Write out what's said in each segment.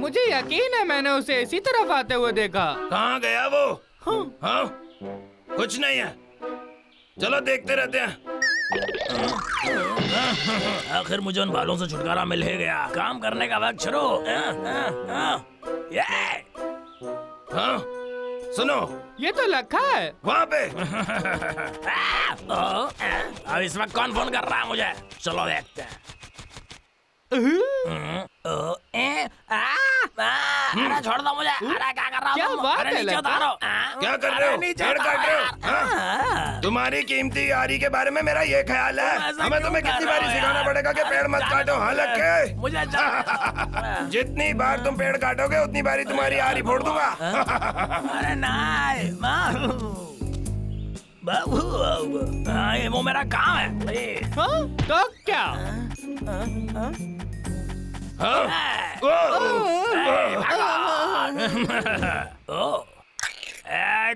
मुझे यकीन है मैंने उसे इसी तरफ आते हुए देखा। कहाँ गया वो? हाँ कुछ नहीं है, चलो देखते रहते हैं। आखिर मुझे उन बालों से छुटकारा मिल ही गया। काम करने का वक्त शुरू। हाँ सुनो, ये तो लखा है वहाँ पे। अब इस वक्त कौन फोन कर रहा है मुझे? चलो देखते हैं। अरे छोड़ दो मुझे। अरे क्या कर रहा हो? क्या बात अरे है नीचे लड़का? उतारो। क्या कर रहे हो? पेड़ काट रहे हो? हाँ? तुम्हारी कीमती यारी के बारे में मेरा ये ख्याल है। हमें तुम्हें कितनी बार सिखाना पड़ेगा कि पेड़ मत काटो। हाँ लग के मुझे जितनी बार तुम पेड़ काटोगे उतनी बारी तुम्हारी यारी फोड़ दूंगा। अरे नहीं बाबू, ये वो मेरा काम है। हाँ? तो क्या?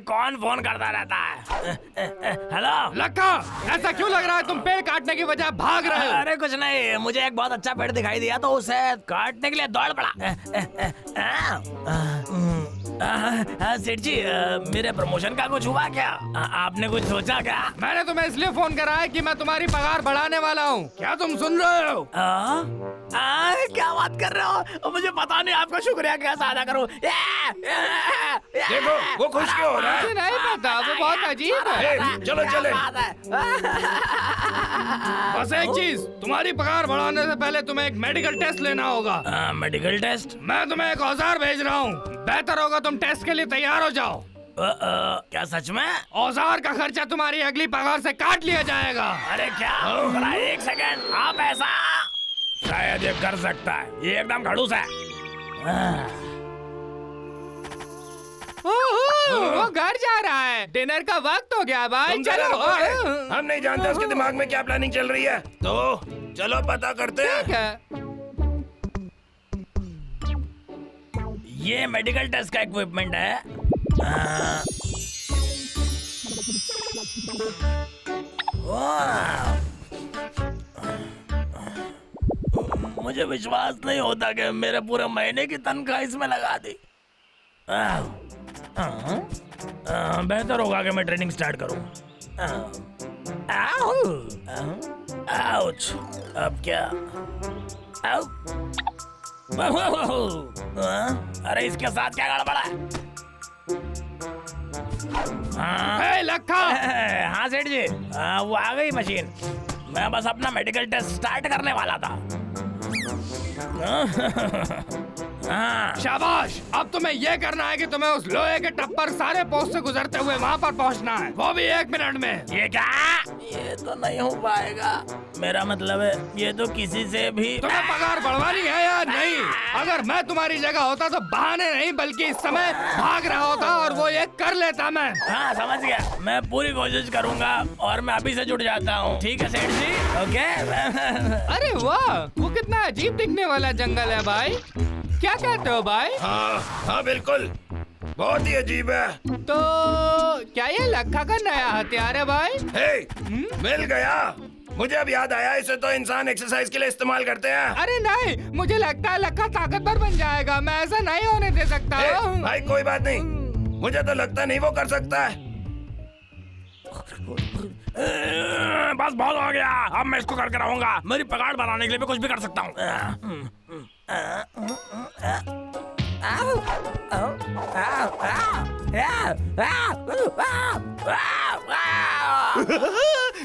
कौन फोन करता रहता है? हेलो लक्का, ऐसा क्यों लग रहा है तुम पेड़ काटने की बजाय भाग रहे हो? अरे कुछ नहीं, मुझे एक बहुत अच्छा पेड़ दिखाई दिया तो उसे काटने के लिए दौड़ पड़ा। सेठ जी, मेरे प्रमोशन का कुछ हुआ क्या? आपने कुछ सोचा क्या? मैंने तुम्हें इसलिए फोन करा है कि मैं तुम्हारी पगार बढ़ाने वाला हूँ। क्या तुम सुन रहे हो? क्या बात कर रहे हो? मुझे पता नहीं आपका शुक्रिया कैसे अदा करूं। देखो वो खुश क्यों हो रहा है? मुझे नहीं पता, वो बहुत अजीब है। चलो चले। बस एक चीज, तुम्हारी पगार बढ़ाने से पहले तुम्हें एक मेडिकल टेस्ट लेना होगा। Medical test? मैं तुम्हें एक औजार भेज रहा हूँ, बेहतर होगा तुम टेस्ट के लिए तैयार हो जाओ। क्या सच में? औजार का खर्चा तुम्हारी अगली पगार से काट लिया जाएगा। अरे क्या? जरा एक सेकंड, आप ऐसा शायद ये कर सकता है, ये एकदम खड़ूस है। वो घर जा रहा है, डिनर का वक्त हो गया भाई। तुम जरा चलो। रुकोगे? हम नहीं जानते उसके दिमाग में क्या प्लानिंग चल रही है, तो चलो पता करते हैं। ठीक है। ये मेडिकल टेस्ट का इक्विपमेंट है। मुझे विश्वास नहीं होता कि मेरे पूरे महीने की तनख्वाह इसमें लगा दी। बेहतर होगा कि मैं ट्रेनिंग स्टार्ट करूं। आउच, अब क्या? अरे इसके साथ क्या गड़बड़ है? हे लक्का। हाँ सेठ जी, वो आ गई मशीन। मैं बस अपना मेडिकल टेस्ट स्टार्ट करने वाला था। शाबाश, अब तुम्हें ये करना है कि तुम्हें उस लोहे के टप्पर सारे पोस्ट से गुजरते हुए वहाँ पर पहुँचना है, वो भी 1 मिनट में। ये क्या? ये तो नहीं हो पाएगा। मेरा मतलब है ये तो किसी से भी। तुम्हें पगार बढ़वानी है या नहीं? अगर मैं तुम्हारी जगह होता तो बहाने नहीं बल्कि इस समय भाग रहा होता और वो ये कर लेता मैं। हाँ समझ गया, मैं पूरी कोशिश करूँगा और मैं अभी से जुट जाता हूँ। ठीक है सेठ जी, ओके। अरे वाह, वो कितना अजीब दिखने वाला जंगल है भाई। क्या कहते हो भाई? हाँ बिल्कुल, बहुत ही अजीब है। तो क्या ये लक्का का नया हथियार है भाई? मिल गया। मुझे अब याद आया, इसे तो इंसान एक्सरसाइज के लिए इस्तेमाल करते हैं। अरे नहीं, मुझे लगता है लक्का ताकतवर बन जाएगा। मैं ऐसा नहीं होने दे सकता। भाई कोई बात नहीं, मुझे तो लगता नहीं वो कर सकता है। बस बहुत हो गया, अब मैं इसको करके रहूंगा। मेरी पगार बढ़ाने के लिए मैं कुछ भी कर सकता हूँ।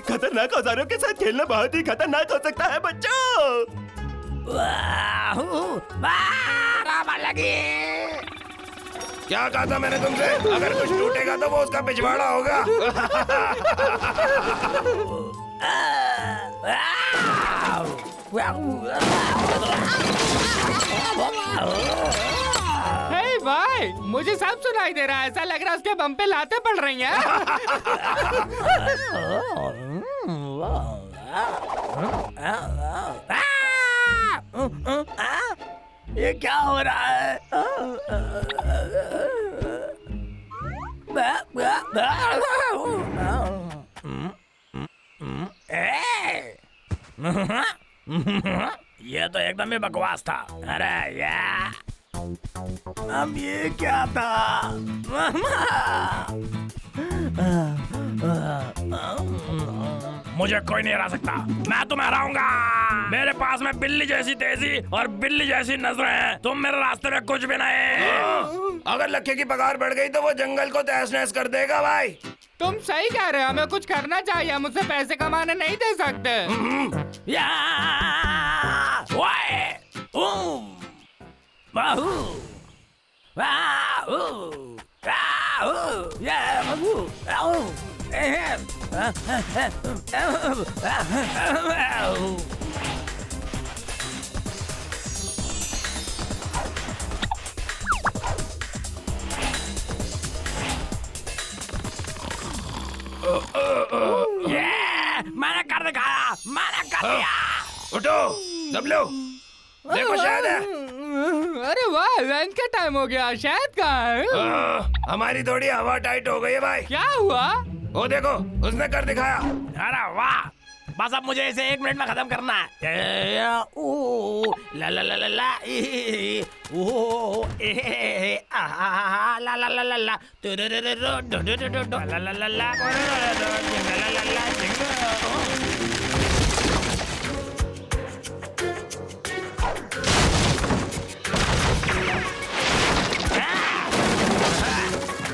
खतरनाक औजारों के साथ खेलना बहुत ही खतरनाक हो सकता है बच्चों। क्या कहा था मैंने तुमसे? अगर कुछ टूटेगा तो वो उसका पिछवाड़ा होगा। हे भाई, मुझे सब सुनाई दे रहा है। ऐसा लग रहा है उसके बम पे लाते पड़ रही हैं। ये क्या हो रहा है? ये तो एकदम ही बकवास था। अरे यार अब ये क्या था? मुझे कोई नहीं हरा सकता, मैं तुम्हें हराऊंगा। मेरे पास में बिल्ली जैसी तेजी और बिल्ली जैसी नजरें हैं, तुम मेरे रास्ते में कुछ भी नहीं। अगर लक्के की पगार बढ़ गई तो वो जंगल को तहस नहस कर देगा भाई। तुम सही कह रहे हो, हमें कुछ करना चाहिए, हम उससे पैसे कमाने नहीं दे सकते। या ओए बाहू बाहू बाहू या बाहू बाहू मैंने कर दिखाया, मैंने कर दिया। उठो डब्लू, देखो शायद है। अरे वाह, लंच का टाइम हो गया, शायद कहाँ है? हमारी थोड़ी हवा टाइट हो गई है भाई। क्या हुआ? वो देखो, उसने कर दिखाया। अरे वाह, बस अब मुझे इसे 1 मिनट में खत्म करना है। ओ ला ला ला ला ला ओ ला ला ला ला ला ला ला ला ला।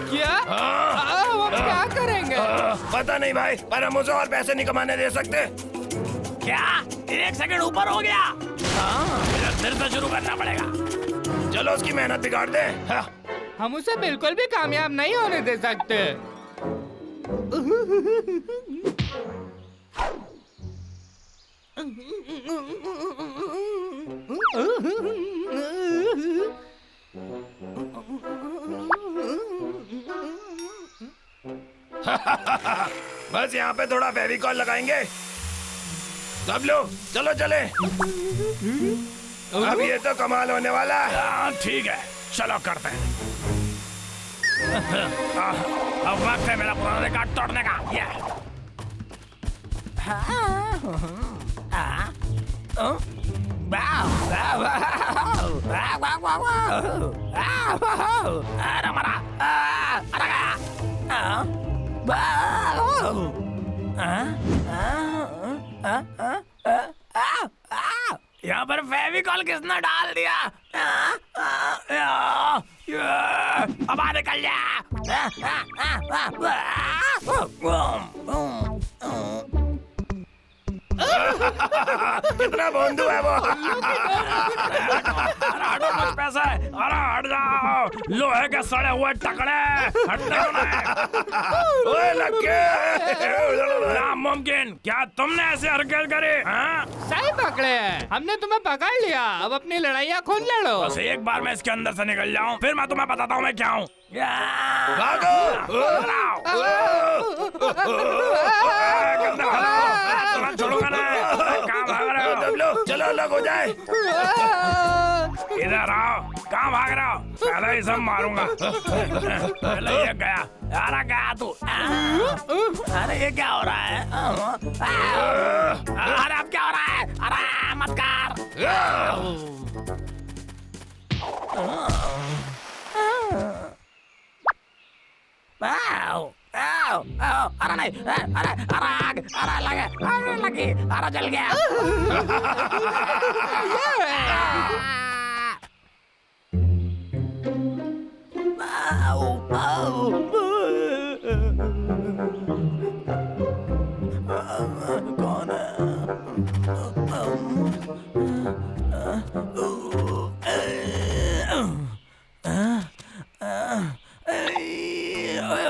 क्या? अब क्या करेंगे? पता नहीं भाई, पर हम उसे और पैसे नहीं कमाने दे सकते। क्या 1 सेकंड ऊपर हो गया? मुझे फिर से शुरू करना पड़ेगा। चलो उसकी मेहनत बिगाड़ दे। हम उसे बिल्कुल भी कामयाब नहीं होने दे सकते। बस यहाँ पे थोड़ा फेविकॉल लगाएंगे। सब लोग चलो चले, अब ये तो कमाल होने वाला है। ठीक है, चलो करते हैं। अब वक्त है मेरा पुराना रिकॉर्ड तोड़ने का। अरे मरा, अरे यहाँ पर फेविकॉल किसने डाल दिया? अब आ निकल जा। कितना बोंदू है वो। हटो, मुझ पैसा है। अरे हट जाओ, लोहे के सड़े हुए टकड़े, हटते क्यों नहीं? ओए लक्के, नामुमकिन, क्या तुमने ऐसे हरकत करी? सही पकड़े हैं, हमने तुम्हें पकड़ लिया, अब अपनी लड़ाइयाँ खुद लड़ो। बस एक बार मैं इसके अंदर से निकल जाऊं, फिर मैं तुम्हें बताता हूँ मैं क्या हूँ। छोड़ूंगा ना, कहाँ भाग रहे हो? चलो अलग हो जाए। इधर आओ, कहाँ भाग रहे हो? पहले ही सब मारूंगा। पहले ये गया, अरे गया तू। अरे ये क्या हो रहा है? अरे अब क्या हो रहा है? अरे मत कर। अरे नहीं, अरे लगे, अरे जल गया।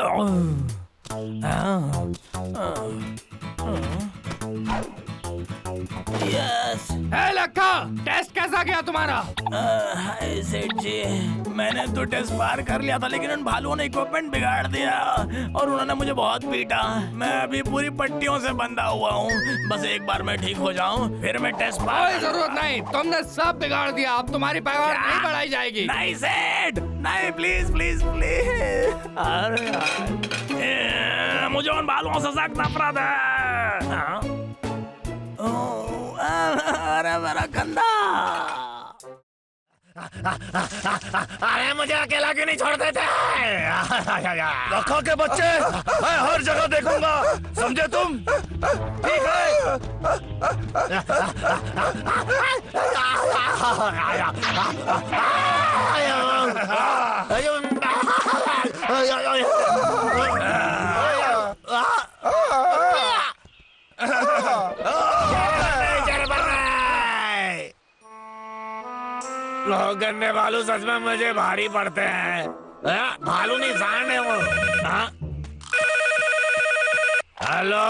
कौन यस। लक्का, टेस्ट कैसा गया तुम्हारा? हाय सेठ जी, मैंने तो टेस्ट पार कर लिया था, लेकिन उन भालुओं ने इक्विपमेंट बिगाड़ दिया और उन्होंने मुझे बहुत पीटा। मैं अभी पूरी पट्टियों से बंधा हुआ हूँ। बस एक बार मैं ठीक हो जाऊँ, फिर मैं टेस्ट पार। कोई जरूरत नहीं, तुमने सब बिगाड़ दिया, अब तुम्हारी पगार नहीं बढ़ाई जाएगी। नहीं सेठ, नहीं, प्लीज प्लीज प्लीज। अरे मुझे उन भालुओं से सख्त नफरत है। अरे मेरा कंधा। अरे मुझे अकेला क्यों नहीं छोड़ देते? लखा के बच्चे, मैं हर जगह देखूंगा, समझे तुम? ठीक है। लोग गन्ने भालू सच में मुझे भारी पड़ते हैं। भालू नहीं, सांड है वो। हेलो,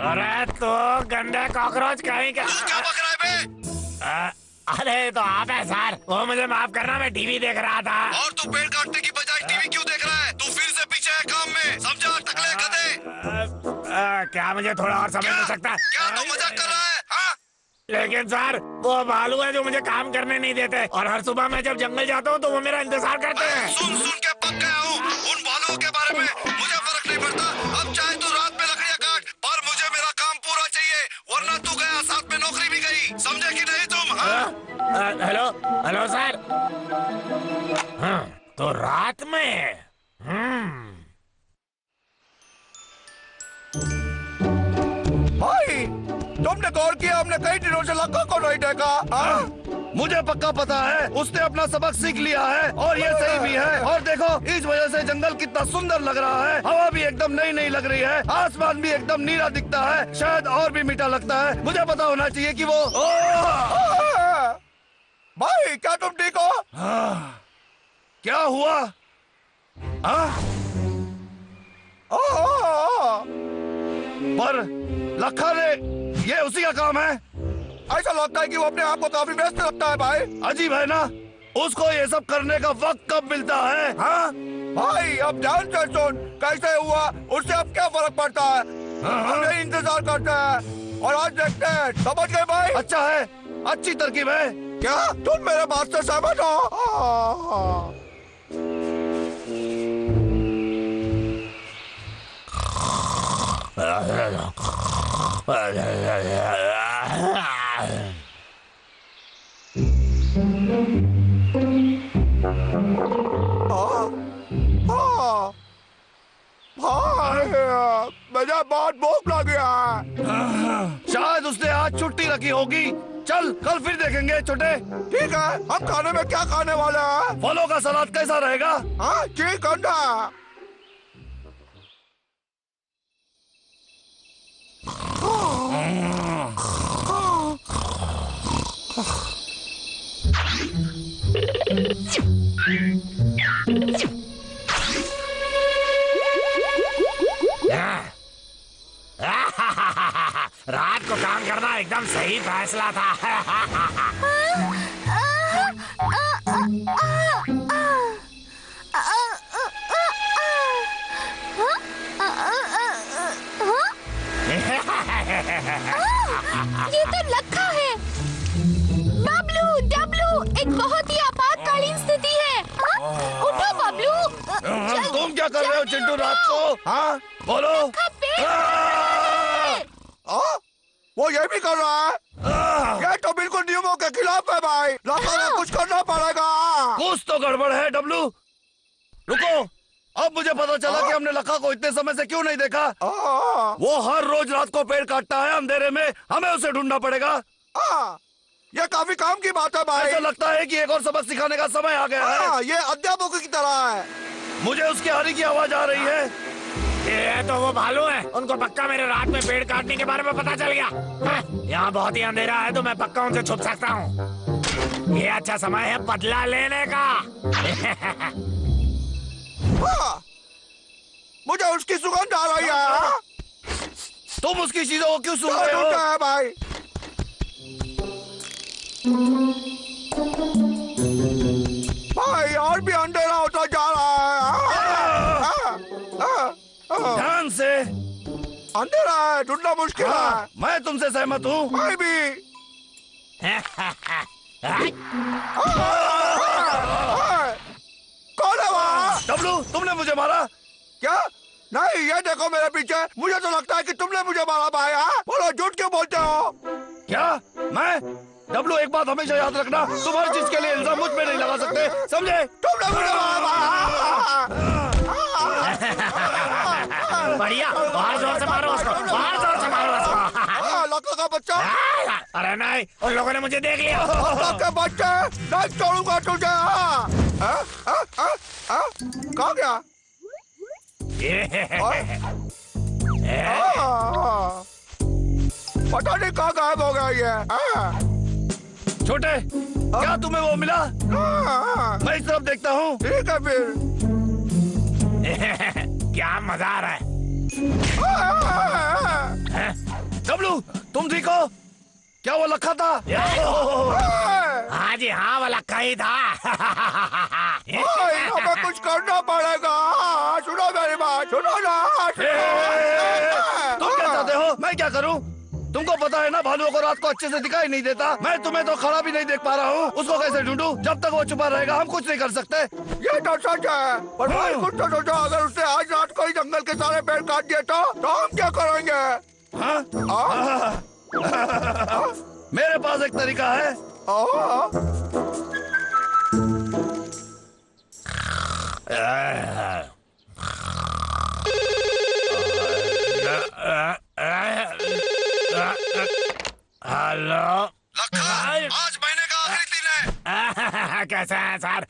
अरे तो गंदे कॉकरोच कहीं का क्या बक रहा है बे? अरे तो आप है सर, वो मुझे माफ करना, मैं टीवी देख रहा था। और तू पेड़ काटने की बजाय टीवी क्यों देख रहा है? तू फिर से पीछे है काम में, समझा टकले गधे? क्या मुझे थोड़ा और समय मिल सकता है? क्या तू मजाक कर रहा है? हाँ? लेकिन सर, वो भालू है जो मुझे काम करने नहीं देते, और हर सुबह मैं जब जंगल जाता हूँ तो वो मेरा इंतजार करते हैं। सुन के पक गया हूँ। उन भालुओं के बारे में मुझे फर्क नहीं पड़ता। अब चाहे तू रात में लकड़ियाँ काट, पर मुझे मेरा काम पूरा चाहिए, वरना तू गया साथ में नौकरी भी गई, समझे कि नहीं तुम? हाँ? Hello hello sir. हाँ, तो रात में भाई, तुमने गौर किया हमने कई दिनों से लक्का को नहीं देखा? मुझे पक्का पता है, उसने अपना सबक सीख लिया है, और ये सही भी है। और देखो, इस वजह से जंगल कितना सुंदर लग रहा है। हवा भी एकदम नई नई लग रही है, आसमान भी एकदम नीला दिखता है, शायद और भी मीठा लगता है। मुझे पता होना चाहिए कि वो भाई, क्या तुम ठीक हो? क्या हुआ? पर लखा ने, ये उसी का काम है। ऐसा लगता है कि वो अपने आप को काफी व्यस्त लगता है भाई। अजीब है ना, उसको ये सब करने का वक्त कब मिलता है? हाँ भाई, अब ध्यान से सुन, कैसे हुआ उससे अब क्या फर्क पड़ता है? हम यही इंतजार करते हैं और आज देखते हैं, समझ गए भाई? अच्छा है, अच्छी तरकीब है। क्या तुम मेरे बात से सहमत हो? मुझे बहुत भूख लगी है। शायद उसने आज छुट्टी रखी होगी। चल, कल फिर देखेंगे छोटे। ठीक है, हम खाने में क्या खाने वाले हैं? फलों का सलाद कैसा रहेगा? हाँ ठीक है ना। रात को काम करना एकदम सही फैसला था। ये तो लखा है। बबलू, डब्लू, एक बहुत ही आपातकालीन स्थिति है। उठो बबलू। तुम क्या कर रहे हो चिंटू रात को? हाँ बोलो। वो ये भी कर रहा है। ये तो बिल्कुल नियमों के खिलाफ है भाई। लखा को कुछ करना पड़ेगा। कुछ तो गड़बड़ है डब्लू। रुको, अब मुझे पता चला कि हमने लखा को इतने समय से क्यों नहीं देखा। वो हर रोज रात को पेड़ काटता है अंधेरे में, हमें उसे ढूंढना पड़ेगा। ये काफी काम की बात है भाई। ऐसा लगता है कि एक और सबक सिखाने का समय आ गया है। ये अध्यापकों की तरह है। मुझे उसकी हरी की आवाज आ रही है। ये तो वो भालू है। उनको पक्का मेरे रात में पेड़ काटने के बारे में पता चल गया। यहाँ बहुत ही अंधेरा है तो मैं पक्का उनसे छुप सकता हूँ। ये अच्छा समय है बदला लेने का। मुझे उसकी सुगंध आ रही है। तुम उसकी चीजों को क्यों सुन रहे हो? है भाई। भाई और भी अंधेरा होता जा रहा है। ध्यान से। अंधेरा है, ढूंढना मुश्किल है। मैं तुमसे सहमत हूँ। मैं भी। कौन है वहाँ? डब्लू, तुमने मुझे मारा? क्या? नहीं, ये देखो मेरे पीछे। मुझे तो लगता है कि तुमने मुझे मारा भाई। बोलो, झूठ क्यों बोलते हो? क्या? मैं? डब्लू, एक बात हमेशा याद रखना, तुम हर चीज के लिए इल्जाम मुझ पे नहीं लगा सकते, समझे? तुमने मुझे बढ़िया, और जोर से मारो उसको, और जोर से मारो उसको। लड़का का बच्चा, अरे नहीं, उन लोगों ने मुझे देख लिया। लड़का के बच्चे, नहीं छोड़ूंगा तुझे। कहाँ गया? पता नहीं कहाँ गायब हो गया ये। छोटे, क्या तुम्हें वो मिला? मैं इस तरफ देखता हूँ। ठीक है फिर। क्या मजा आ रहा है? डब्लू, तुम ठीक हो? क्या वो लखा था? हाँ जी हाँ, वो लक्का ही था। हमें कुछ करना पड़ेगा। सुनो मेरी बात, सुनो ना। तुम क्या चाहते हो? मैं क्या करूं? तुमको पता है ना, भालुओं को रात को अच्छे से दिखाई नहीं देता। मैं तुम्हें तो खड़ा भी नहीं देख पा रहा हूँ। उसको कैसे ढूंढूं? जब तक वो छुपा रहेगा हम कुछ नहीं कर सकते। ये तो सच है, पर भाई कुछ तो सोचो, अगर उसने आज रात को ही जंगल के सारे पेड़ काट दिए तो हम क्या करेंगे? हाँ? मेरे पास एक तरीका है। हेलो, आज महीने का आखिरी दिन है। कैसे हैं सर?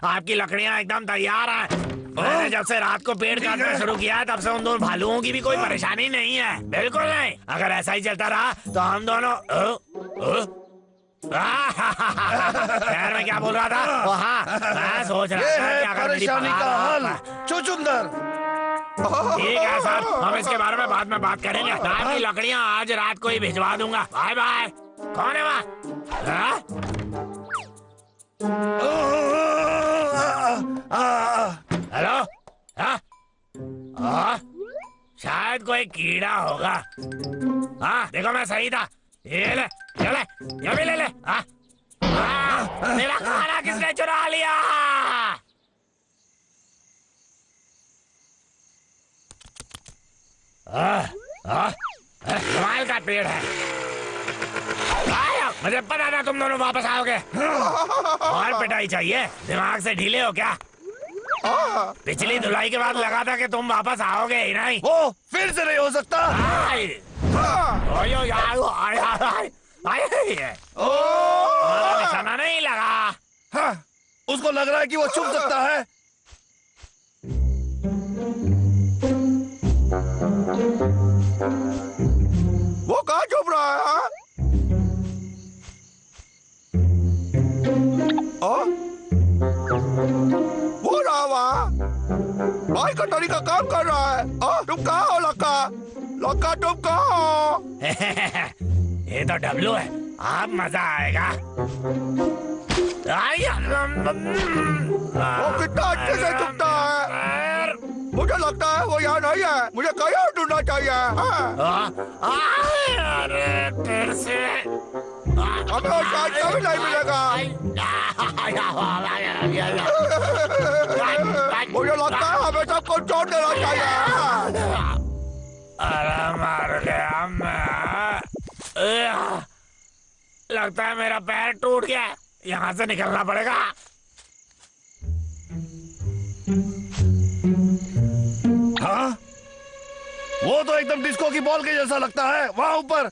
आपकी लकड़ियां एकदम तैयार हैं। मैंने जब से रात को पेड़ काटना शुरू किया है, तब से उन दोनों भालुओं की भी कोई परेशानी नहीं है। बिल्कुल नहीं। अगर ऐसा ही चलता रहा तो हम दोनों खैर, मैं क्या बोल रहा था? हाँ, मैं सोच रहा ये था है कि अगर मेरी परेशानी का हल, चुचुंदर। ठीक है सर, हम इसके बारे में बाद में बात करेंगे। मैं आपकी लकड़ियां आज रात को ही भिजवा दूंगा। Bye bye. कौन है वहाँ? हेलो? शायद कोई कीड़ा होगा। हाँ, देखो मैं सही था। ये ले, ये ले, ये भी ले ले। मेरा खाना किसने चुरा लिया? कमाल का पेड़ है। मुझे पता था तुम दोनों वापस आओगे। और पिटाई चाहिए? दिमाग से ढीले हो क्या? पिछली धुलाई के बाद लगा था कि तुम वापस आओगे ही नहीं। वो फिर से नहीं हो सकता। निशाना नहीं लगा। हाँ, उसको लग रहा है कि वो छुप सकता है। वो कहाँ छुप रहा है? वो रहा वहाँ, भाई का तरीका काम कर रहा है। तुम कहाँ हो लक्का? लक्का तुम कहाँ हो? ये तो डब्लू है, अब मजा आएगा। वो कितना अच्छे से छुपता है। मुझे लगता है वो यहाँ नहीं है। मुझे कहीं और ढूंढना चाहिए। अरे फिर से हमें और शायद कभी नहीं मिलेगा। मुझे लगता है हमें सबको छोड़ देना चाहिए। अरे मार गया मैं। लगता है मेरा पैर टूट गया। यहाँ से निकलना पड़ेगा। हाँ? वो तो एकदम डिस्को की बॉल के जैसा लगता है वहाँ ऊपर।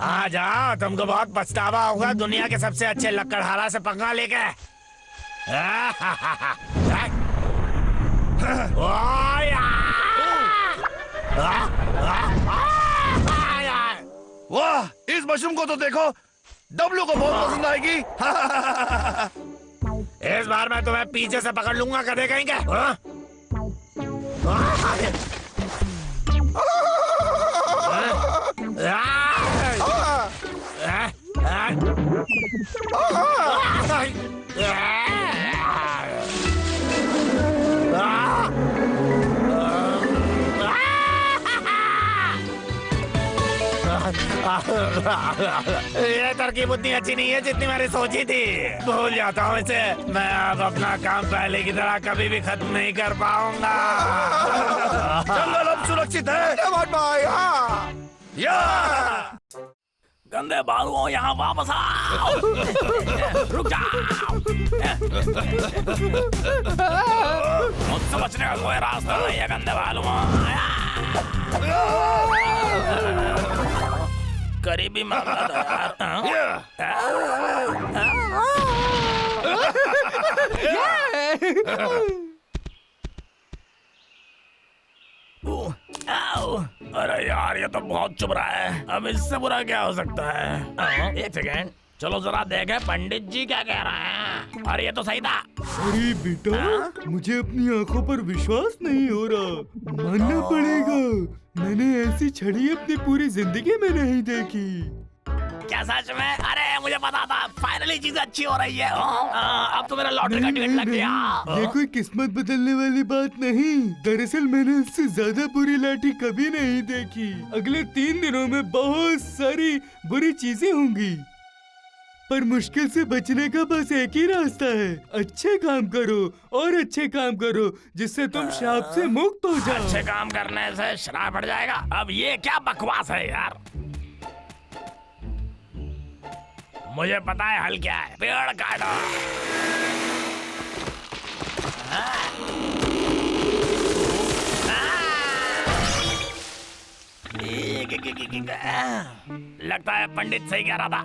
आ जाओ, तुमको बहुत पछतावा होगा दुनिया के सबसे अच्छे लकड़हारा से पंगा लेके। वाह, इस मशरूम को तो देखो, डब्लू को बहुत पसंद आएगी। इस बार मैं तुम्हें पीछे से पकड़ लूंगा, कदे कहीं क्या? ये तरकीब उतनी अच्छी नहीं है जितनी मैंने सोची थी। भूल जाता हूँ इसे। मैं अब अपना काम पहले की तरह कभी भी खत्म नहीं कर पाऊंगा। जंगल अब सुरक्षित है। भाई या गंदे बालुओं यहाँ वापस आओ। रुक जाओ। मुझसे बचने का कोई रास्ता नहीं है गंदे बालुओं। करीबी मामला था यार। आओ। अरे यार ये तो बहुत चुभ रहा है। अब इससे बुरा क्या हो सकता है? एक सेकेंड, चलो जरा देखें पंडित जी क्या कह रहे हैं। अरे ये तो सही था। अरे बेटा, मुझे अपनी आंखों पर विश्वास नहीं हो रहा। मानना पड़ेगा, मैंने ऐसी छड़ी अपनी पूरी जिंदगी में नहीं देखी। क्या सच में? अरे मुझे पता था, फाइनली चीज अच्छी हो रही है। अब तो मेरा लॉटरी का टिकट लग गया। ये कोई किस्मत बदलने वाली बात नहीं। दरअसल मैंने उससे ज्यादा बुरी लाठी कभी नहीं देखी। अगले 3 दिनों में बहुत सारी बुरी चीजें होंगी, पर मुश्किल से बचने का बस एक ही रास्ता है। अच्छे काम करो और अच्छे काम करो, जिससे तुम श्राप से मुक्त हो जाओ। अच्छे काम करने से श्राप हट जाएगा? अब ये क्या बकवास है यार। मुझे पता है हल क्या है। पेड़ काटो। लगता है पंडित सही कह रहा था।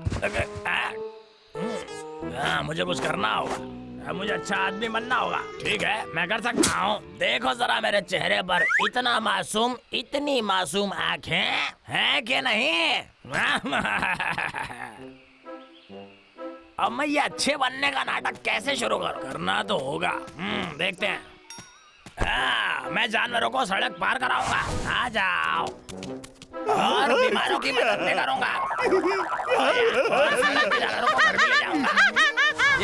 मुझे कुछ करना होगा। मुझे अच्छा आदमी बनना होगा। ठीक है, मैं कर सकता हूँ। देखो जरा मेरे चेहरे पर इतना मासूम, इतनी मासूम आंखें हैं कि नहीं? अब मैं ये अच्छे बनने का नाटक कैसे शुरू करूं? करना तो होगा। देखते हैं। मैं जानवरों को सड़क पार कराऊंगा। आ जाओ। और बीमारों की मदद भी करूंगा। और सड़क पे जानवरों को घर भी ले जाऊंगा।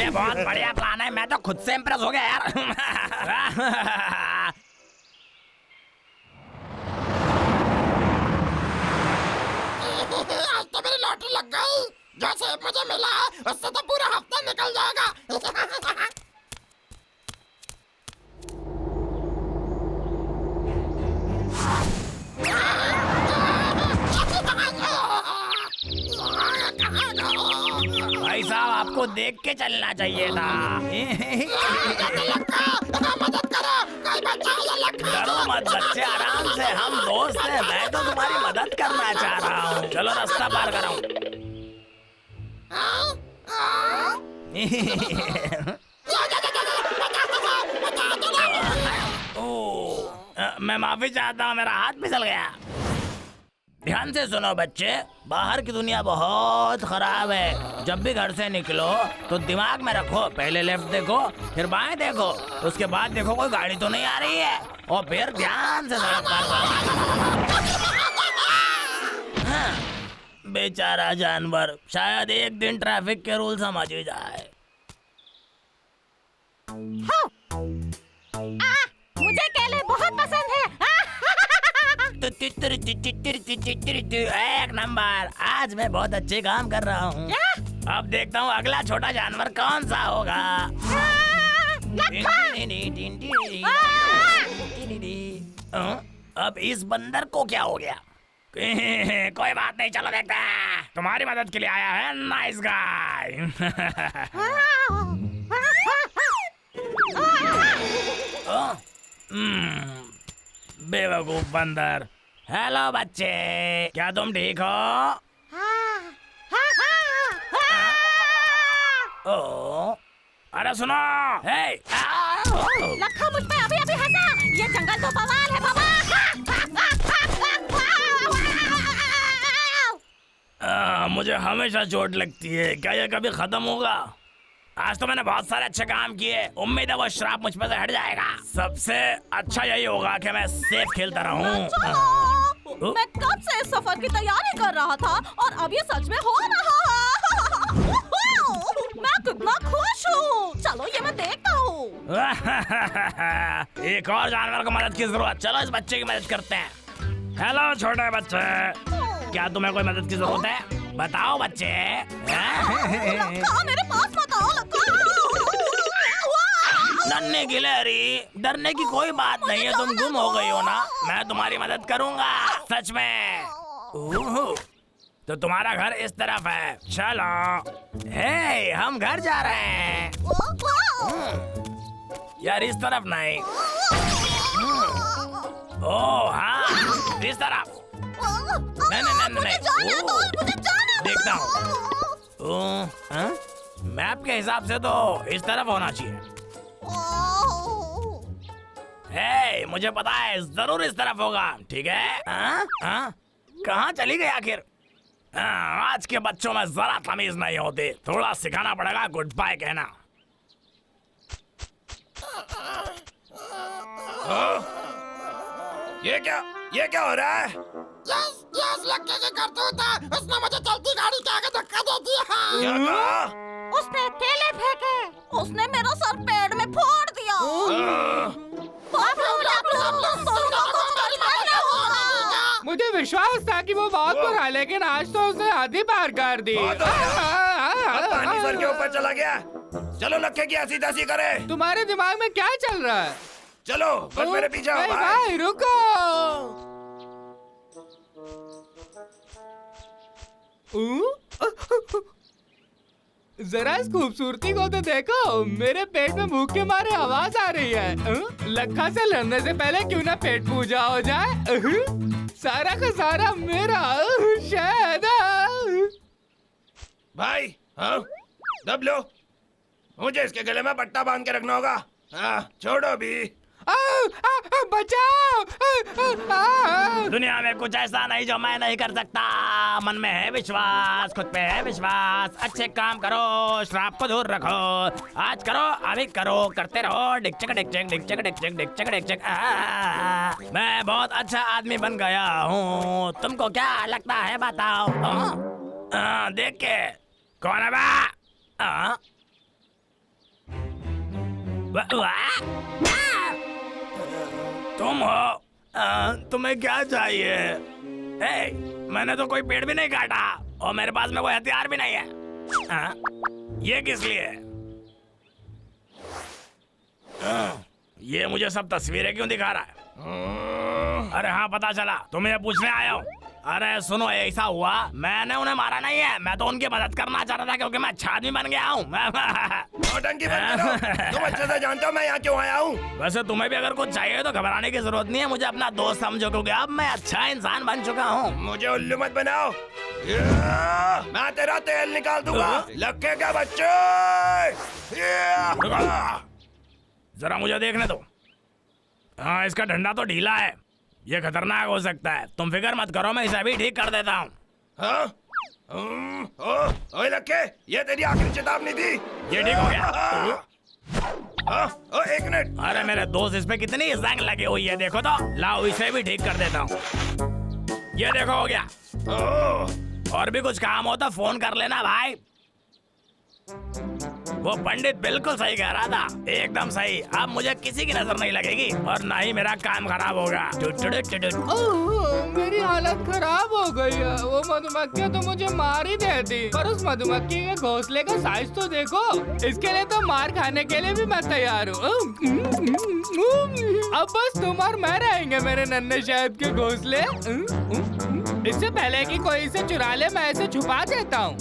ये बहुत बढ़िया प्लान है। मैं तो खुद से इम्प्रेस हो गया यार। आज तो मेरी लॉटरी लग गई। जो सेब मुझे मिला है उससे तो पूरा हफ्ता निकल जाएगा। भाई साहब, आपको देख के चलना चाहिए था। मदद करो, कोई बचाओ। डरो मत बच्चे, आराम से। हम दोस्त हैं। मैं तो तुम्हारी मदद करना चाह रहा हूँ। चलो रास्ता पार कराऊं। मैं माफी चाहता हूँ, मेरा हाथ फिसल गया। ध्यान से सुनो बच्चे, बाहर की दुनिया बहुत खराब है। जब भी घर से निकलो तो दिमाग में रखो, पहले लेफ्ट देखो, फिर बाएं देखो, उसके बाद देखो कोई गाड़ी तो नहीं आ रही है, और फिर ध्यान से सड़क पार करो। हाँ, बेचारा जानवर शायद एक दिन ट्रैफिक के रूल समझ ही जाए। मुझे केले बहुत पसंद है। एक नंबर, आज मैं बहुत अच्छे काम कर रहा हूँ। अब देखता हूँ अगला छोटा जानवर कौन सा होगा। अब इस बंदर को क्या हो गया? कोई बात नहीं, चलो देखते हैं। तुम्हारी मदद के लिए आया है नाइस गाय। बेवकूफ बंदर। हेलो बच्चे, क्या तुम ठीक हो? ओ, अरे सुनो। हे, लखा मुझ पे अभी अभी हंसा। ये जंगल तो बवाल है बाबा। मुझे हमेशा चोट लगती है। क्या ये कभी खत्म होगा? आज तो मैंने बहुत सारे अच्छे काम किए। उम्मीद है वो श्राप मुझ पे से हट जाएगा। सबसे अच्छा यही होगा कि मैं सेफ खेलता रहूं। मैं कब से इस सफर की तैयारी कर रहा था और अब ये सच में हो रहा है। मैं कितना खुश हूँ। चलो ये मैं देखता हूँ। एक और जानवर को मदद की जरूरत। चलो इस बच्चे की मदद करते हैं। हेलो छोटे बच्चे, क्या तुम्हें कोई मदद की जरूरत है? बताओ बच्चे। मेरे पास मत आओ लक्का। नन्हे गिलहरी, डरने की कोई बात नहीं है। तुम गुम हो गई हो ना, मैं तुम्हारी मदद करूंगा। सच में। ओह, तो तुम्हारा घर इस तरफ है। चलो, हे, हम घर जा रहे हैं। यार इस तरफ नहीं। ओह हाँ, इस तरफ। नहीं नहीं नहीं नहीं। ओह, देखता हूँ। ओह, हाँ? मैप के हिसाब से तो इस तरफ होना चाहिए। हे, मुझे पता है, जरूर इस तरफ होगा। ठीक है। हाँ? हाँ? कहाँ चली गई आखिर? हाँ, आज के बच्चों में जरा तमीज नहीं होती। थोड़ा सिखाना पड़ेगा गुड बाय कहना। ये क्या हो रहा है? यस लड़के की करतूत है। उसने मुझे चलती गाड़ी के आगे धक्का दे दिया। क्या कहा? उसने केले फेंके। उसने मेरा सर पेड़ में फोड़ दिया। मुझे विश्वास था कि वो बहुत बुरा, लेकिन आज तो उसने आधी पार कर दी। अब पानी सर के ऊपर चला गया। चलो लक्के की हंसी तैसी करे। तुम्हारे दिमाग में क्या चल रहा है? चलो बस मेरे पीछे आओ भाई। भाई रुको। जरा इस खूबसूरती को तो देखो। मेरे पेट में भूख के मारे आवाज आ रही है। लखा से लड़ने से पहले क्यों ना पेट पूजा हो जाए। सारा का सारा मेरा शायद। भाई हाँ, दब लो। मुझे इसके गले में पट्टा बांध के रखना होगा। हाँ, छोड़ो भी। बचाओ। दुनिया में कुछ ऐसा नहीं जो मैं नहीं कर सकता। मन में है विश्वास, खुद पे है विश्वास। अच्छे काम करो, श्राप को दूर रखो। आज करो, अभी करो, करते रहो। डिक चिक। मैं बहुत अच्छा आदमी बन गया हूँ। तुमको क्या लगता है बताओ? देख के कौन है बा? तुम हो? तुम्हें क्या चाहिए? मैंने तो कोई पेड़ भी नहीं काटा और मेरे पास में कोई हथियार भी नहीं है। ये किस लिए? ये मुझे सब तस्वीरें क्यों दिखा रहा है? अरे हाँ, पता चला, तुम्हें पूछने आया हूँ। अरे सुनो, ऐसा हुआ, मैंने उन्हें मारा नहीं है। मैं तो उनकी मदद करना चाह रहा था क्योंकि मैं अच्छा आदमी बन गया हूँ। नौटंकी बंद करो। तुम अच्छे से जानते हो मैं यहाँ क्यों आया हूँ। वैसे तुम्हें भी अगर कुछ चाहिए तो घबराने की जरूरत नहीं है। मुझे अपना दोस्त समझो क्योंकि अब मैं अच्छा इंसान बन चुका हूँ। मुझे उल्लू मत बनाओ। मैं तेरा तेल निकाल दूंगा। लक्के के बच्चे। जरा मुझे देखने दो। हाँ, इसका डंडा तो ढीला है। ये खतरनाक हो सकता है। तुम फिक्र मत करो, मैं इसे अभी ठीक कर देता हूँ। ओए लक्के, ये तेरी आखिरी चेतावनी थी। ये ठीक हो गया? एक मिनट। अरे मेरे दोस्त, इस पे कितनी जंग लगी हुई है, देखो तो। लाओ, इसे भी ठीक कर देता हूँ। ये देखो, हो गया। और भी कुछ काम हो तो फोन कर लेना भाई। वो पंडित बिल्कुल सही कह रहा था, एकदम सही। अब मुझे किसी की नजर नहीं लगेगी और ना ही मेरा काम खराब होगा। मेरी हालत खराब हो गई है। वो मधुमक्खी तो मुझे मार ही देती, पर उस मधुमक्खी के घोंसले का साइज तो देखो। इसके लिए तो मार खाने के लिए भी मैं तैयार हूँ। अब बस तुम और मैं रहेंगे मेरे नन्हे शहद के घोंसले। इससे पहले कि कोई इसे चुरा ले, मैं इसे छुपा देता हूँ।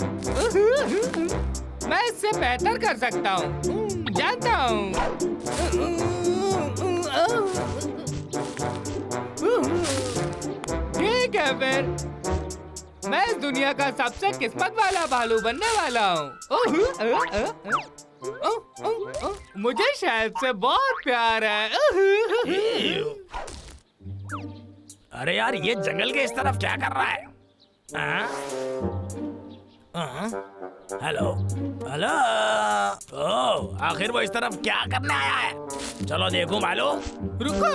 मैं इससे बेहतर कर सकता हूँ, जानता हूँ। ठीक है फिर, मैं इस दुनिया का सबसे किस्मत वाला भालू बनने वाला हूँ। मुझे शायद से बहुत प्यार है। अरे यार, ये जंगल के इस तरफ क्या कर रहा है? Hello hello. ओह, आखिर वो इस तरफ क्या करने आया है? चलो देखूं भालू। रुको,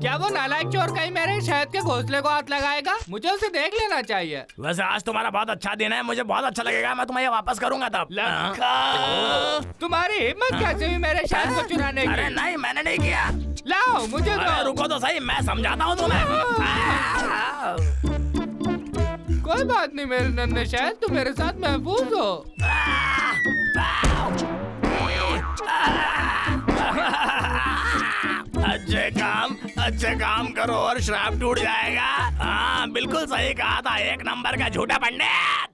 क्या वो नालायक चोर कहीं मेरे शहद के घोंसले को हाथ लगाएगा? मुझे उसे देख लेना चाहिए। वैसे आज तुम्हारा बहुत अच्छा दिन है, मुझे बहुत अच्छा लगेगा। मैं तुम्हें ये वापस करूंगा तब। तुम्हारी हिम्मत कैसे हुई मेरे शहद को चुराने की? अरे नहीं, मैंने नहीं किया। लाओ मुझे दो। रुको तो सही, मैं समझाता हूँ तुम्हें। कोई बात नहीं मेरे नन्हे शहद, तुम मेरे साथ महफूज हो। अच्छे काम अच्छे काम करो और श्राप टूट जाएगा। हाँ बिल्कुल सही कहा था, एक नंबर का झूठा पंडित।